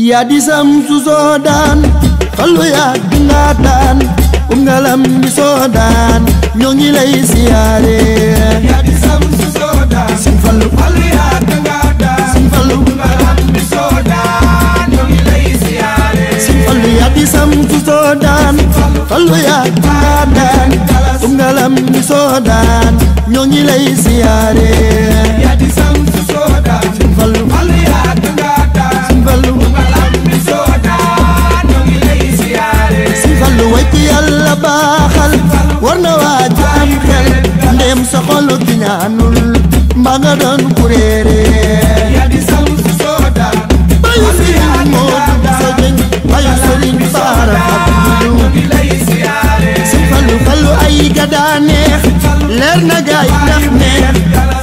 yaa di Samsu Soodaan Fallu yaa dinga daan ngalam bi Soodaan ñoo ngi lay siyaare yaa di Samsu Soodaan Sëñ Fallu Fallu yaa dinga daan Sëñ Fallu ngalam bi Soodaan ñoo ngi lay siyaare Sëñ Fallu yaa di Samsu Soodaan Fallu yaa dinga daan ngalam bi Soodaan ñoo ngi lay siyaare yaa di Samsu Soodaan Sëñ Fallu Fallu yaa dinga daan Sëñ Fallu ngalam bi Soodaan ñoo ngi lay siyaare Sëñ Fallu way ku Yàlla baaxal war na waa ju am xel ndéem sa xol ki ñaanul mbaa nga doon kuréere yaa di Samsu Soodaan bayu Sëriñ Moodu sa jëng bayu Sëriñ Baara Abdu ñoo ngi lay siyaare Sëñ Fallu Fallu ay gadaa neex leer na gaay ndax neex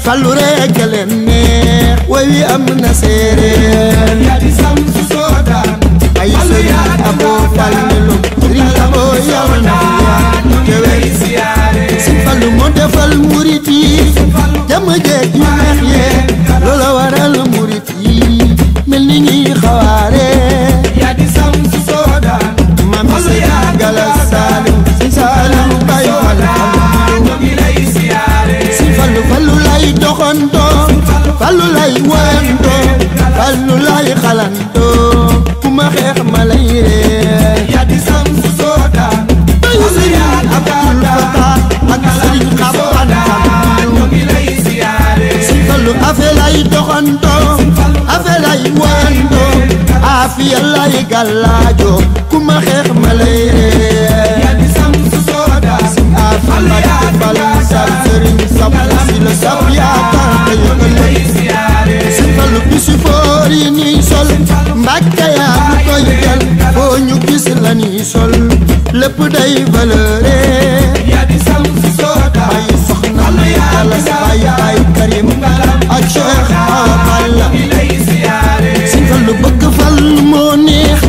Fallu rekk leen neex way wi am na séeréer yaa di Samsu Soodaan ay Sëriñ Abo Fallu Sëriñ Abo yàlla na fi yaa tewe Sëñ Fallu moo defal murit yi jàmm jeeg yu neex yee loola waral murit yi mel ni ñuy xawaare yaa di Samsu Soodaan Mami Sëriñ Galas Saalim Sëñ Saalim Baay Fallu ñoo ngi lay siyaare Sëñ Fallu Fallu lay doxantoo Fallu lay woyantoo Fallu lay xalantoo ku ma xeex ma lay ree yaa di Samsu Soodaan bayu Sëriñ Abdul Fatah ak Sëriñ Xaban ñoo ngi lay siyaare Sëñ Fallu afe lay doxantoo afe lay woyantoo afiya lay gàllaajoo ku ma xeex ma lay ree yaa di Samsu Soodaan afi Mbàkke Fallu sab Sëriñ sab si la sab yaakaar te yëgal lay siyaare Sëñ Fallu bisi foor yi nii sol Mbàkke yaa ñu koy jël foo ñu gis la nii sol lépp day valeuré yaa di Samsu Soodaan ay soxna may Galas Baay Baay Karim ak Cheikh Awa Balla ñoo ngi lay siyaare Sëñ Fallu bëgg Fallu moo neex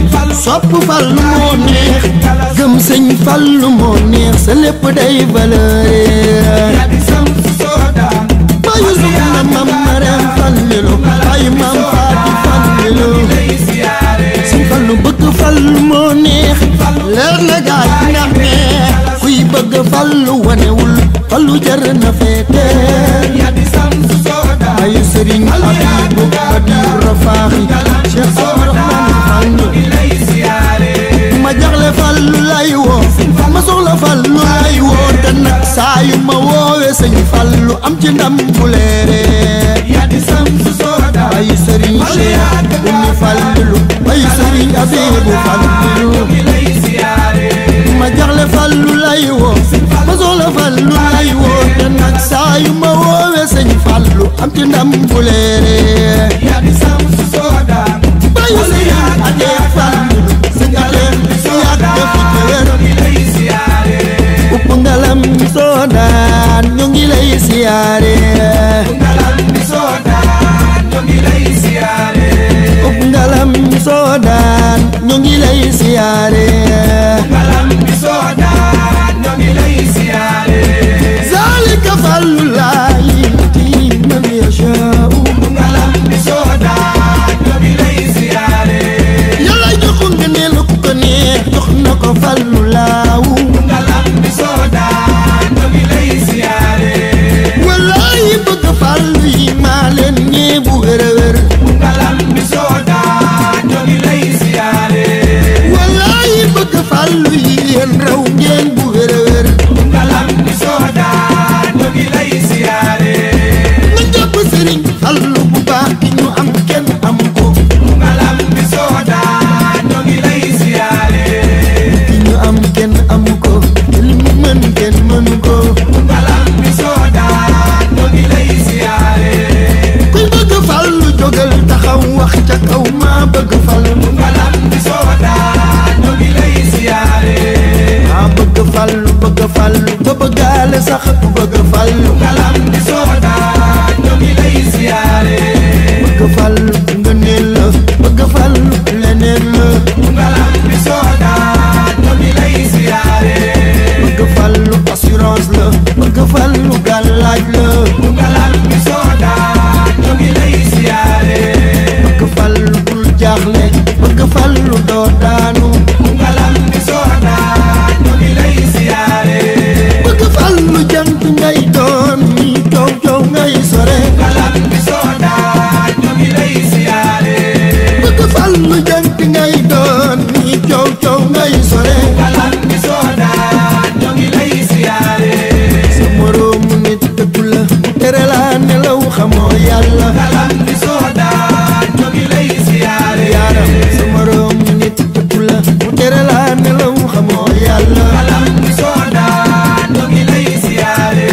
sopp Fallu moo neex gëm Sëñ Fallu moo neex sa lépp day valeuré yaa di Samsu Soodaan bayu soxna Mam Mareem Fallilu bayu Mam Faati Fallilu lay siyaare Sëñ Fallu bëgg Fallu moo neex leer na gaay ndax neex kuy bëgg Fallu wanewul Fallu jar na féete yaa di Samsu Soodaan bayu Sëriñ Abibu Badiou Rafaaxi Cheikh Abdourahmane Fallu ñoo ngi lay siyaare ma jaxle Fallu lay woo ma soxla Fallu lay woo te nag saa yu ma woowe Sëñ Fallu am ci ndam bu leere yaa di Samsu Soodaan bayu Sëriñ Cheikh Oumy Fallilu bayu Sëriñ Abibu Fallilu ñoo ngi lay siyaare ma jaxle Fallu lay woo ma soxla Fallu lay woo te nag saa yu ma woowe Sëñ Fallu am ci ndam bu leere yaa di Samsu Soodaan bayu Sëriñ Ateex Fallilu Sëñ Ateex yàgg fi te wér ñoo ngi lay siyaare upp ngalam Soodaan ñoo ngi lay siyaare ngalam bi Soodaan ñoo ngi lay siyaare upp ngalam Soodaan ñoo ngi lay siyaare ngalam bi Soodaan ñoo ngi lay siyaare zalika Fallu laahi yu'tii man yashaa'u ngalam bi Soodaan ñoo ngi lay siyaare Yàlla jox ko ngëneel ku ko neex jox na ko Fallu laawu ngalam bi Soodaan ñoo ngi lay siyaare wallaahi bëgg Fallu yi maa leen ñee bu wér a wér ngalam bi Soodaan ñoo ngi lay siyaare wallaahi bëgg fallu doo daanu ngalam bi soodaan ñu ngi lay siyaare bëgg fallu jant ngay doon ni coow coow ngay sore ngalam bi soodaan ñu ngi lay siyaare bëgg fallu jant ngay doon ni coow coow ngay sore ngalam bi soodaan ñu ngi lay siyaare sa moroomu nit dëggu la mu tere laa nelaw xamoo yàlla ngalam bi soodaan ñu ngi lay siyaare yaaram sa moroomu nit dëggu la mu tere laa nelaw xamoo yàlla ngalam bi soodaan ñu ngi lay siyaare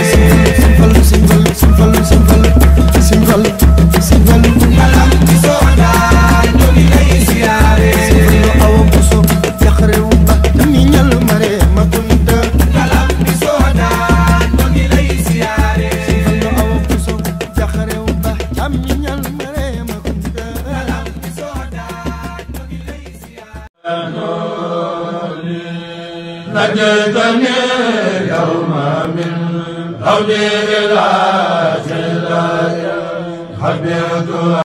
simfalu simfalu simfalu simfalu simfalu simfalu ngalam bi soodaan ñu ngi lay siyaare simfalu awa buso jaxarewu ba dami ñal mare ma kunta ngalam bi soodaan ñu ngi lay siyaare simfalu awa buso jaxarewu ba dami ñal mare ma kunta ngalam bi soodaan ñu ngi lay siyaare نجيتني اليوم من عودي إلى سلاي حبيت